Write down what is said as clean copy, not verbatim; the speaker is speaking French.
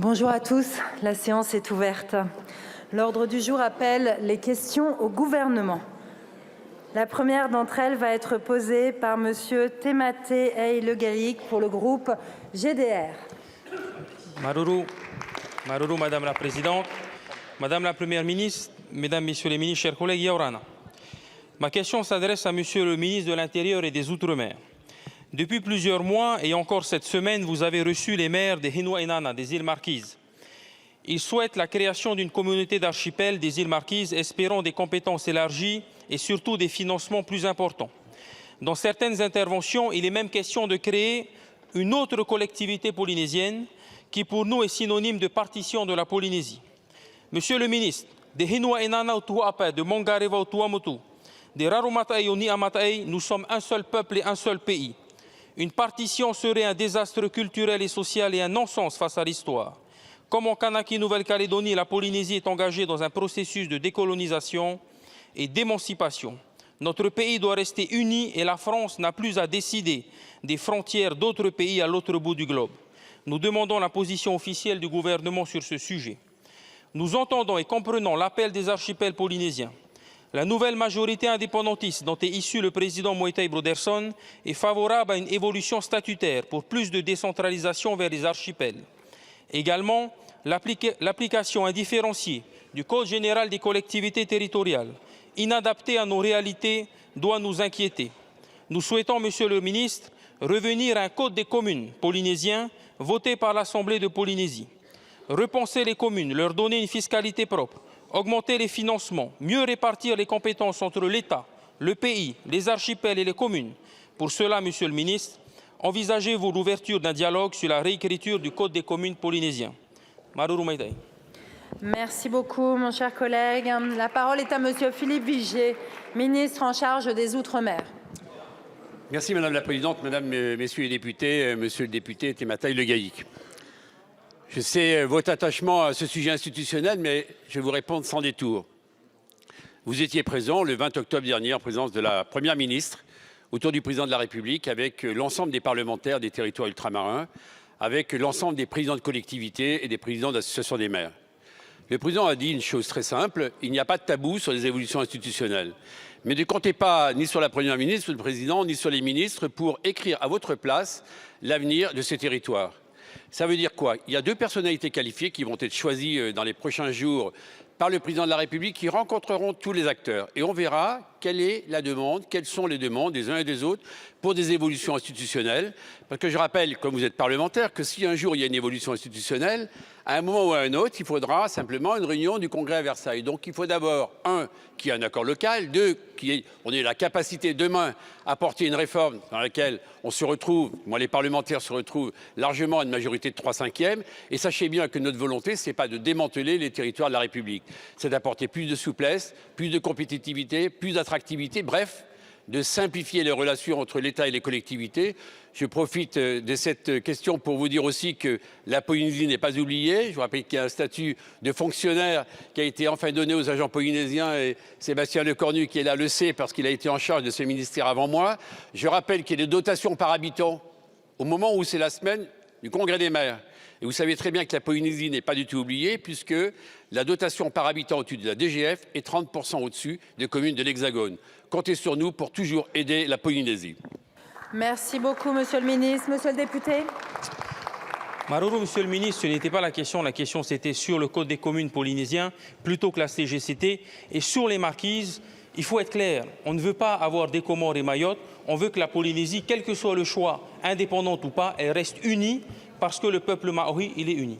Bonjour à tous, la séance est ouverte. L'ordre du jour appelle les questions au gouvernement. La première d'entre elles va être posée par Monsieur Tematé Le Gallic pour le groupe GDR. Maruru, Madame la Présidente, Madame la Première ministre, Mesdames, Messieurs les ministres, chers collègues, Yaorana. Ma question s'adresse à Monsieur le ministre de l'Intérieur et des Outre-mer. Depuis plusieurs mois et encore cette semaine, vous avez reçu les maires des Henua Inanna, des îles Marquises. Ils souhaitent la création d'une communauté d'archipels des îles Marquises, espérant des compétences élargies et surtout des financements plus importants. Dans certaines interventions, il est même question de créer une autre collectivité polynésienne qui pour nous est synonyme de partition de la Polynésie. Monsieur le ministre, des Henua Inanna au Tuapa, de Mangareva au Tuamotu, des Rarumatae au Niamatae, nous sommes un seul peuple et un seul pays. Une partition serait un désastre culturel et social et un non-sens face à l'histoire. Comme en Kanaki, Nouvelle-Calédonie, la Polynésie est engagée dans un processus de décolonisation et d'émancipation. Notre pays doit rester uni et la France n'a plus à décider des frontières d'autres pays à l'autre bout du globe. Nous demandons la position officielle du gouvernement sur ce sujet. Nous entendons et comprenons l'appel des archipels polynésiens. La nouvelle majorité indépendantiste dont est issu le président Moitai Broderson est favorable à une évolution statutaire pour plus de décentralisation vers les archipels. Également, l'application indifférenciée du Code général des collectivités territoriales, inadaptée à nos réalités, doit nous inquiéter. Nous souhaitons, Monsieur le ministre, revenir à un Code des communes polynésien voté par l'Assemblée de Polynésie. Repenser les communes, leur donner une fiscalité propre, augmenter les financements, mieux répartir les compétences entre l'État, le pays, les archipels et les communes. Pour cela, Monsieur le ministre, envisagez-vous l'ouverture d'un dialogue sur la réécriture du Code des communes polynésien? Maruru Maitai. Merci beaucoup, mon cher collègue. La parole est à Monsieur Philippe Vigier, ministre en charge des Outre-mer. Merci Madame la Présidente, Mesdames, Messieurs les députés, Monsieur le député Tematai Le Gallic. Je sais votre attachement à ce sujet institutionnel, mais je vais vous répondre sans détour. Vous étiez présent le 20 octobre dernier en présence de la Première ministre, autour du Président de la République, avec l'ensemble des parlementaires des territoires ultramarins, avec l'ensemble des présidents de collectivités et des présidents d'associations des maires. Le Président a dit une chose très simple, il n'y a pas de tabou sur les évolutions institutionnelles. Mais ne comptez pas ni sur la Première ministre, le Président, ni sur les ministres pour écrire à votre place l'avenir de ces territoires. Ça veut dire quoi? Il y a deux personnalités qualifiées qui vont être choisies dans les prochains jours par le Président de la République qui rencontreront tous les acteurs. Et on verra quelle est la demande, quelles sont les demandes des uns et des autres pour des évolutions institutionnelles. Parce que je rappelle, comme vous êtes parlementaire, que si un jour il y a une évolution institutionnelle, à un moment ou à un autre, il faudra simplement une réunion du Congrès à Versailles. Donc il faut d'abord, un, qu'il y ait un accord local, deux, qu'on ait la capacité demain à porter une réforme dans laquelle on se retrouve, moi les parlementaires se retrouvent largement à une majorité de 3/5. Et sachez bien que notre volonté, ce n'est pas de démanteler les territoires de la République. C'est d'apporter plus de souplesse, plus de compétitivité, plus d'attractivité, bref, de simplifier les relations entre l'État et les collectivités. Je profite de cette question pour vous dire aussi que la Polynésie n'est pas oubliée. Je vous rappelle qu'il y a un statut de fonctionnaire qui a été enfin donné aux agents polynésiens et Sébastien Lecornu qui est là le sait parce qu'il a été en charge de ce ministère avant moi. Je rappelle qu'il y a des dotations par habitant au moment où c'est la semaine du Congrès des maires. Et vous savez très bien que la Polynésie n'est pas du tout oubliée puisque la dotation par habitant au-dessus de la DGF est 30% au-dessus des communes de l'Hexagone. Comptez sur nous pour toujours aider la Polynésie. Merci beaucoup, Monsieur le ministre. Monsieur le député. Maruru, Monsieur le ministre, ce n'était pas la question c'était sur le Code des communes polynésiens plutôt que la CGCT. Et sur les Marquises, il faut être clair, on ne veut pas avoir des Comores et Mayotte, on veut que la Polynésie, quel que soit le choix, indépendante ou pas, elle reste unie parce que le peuple maori, il est uni.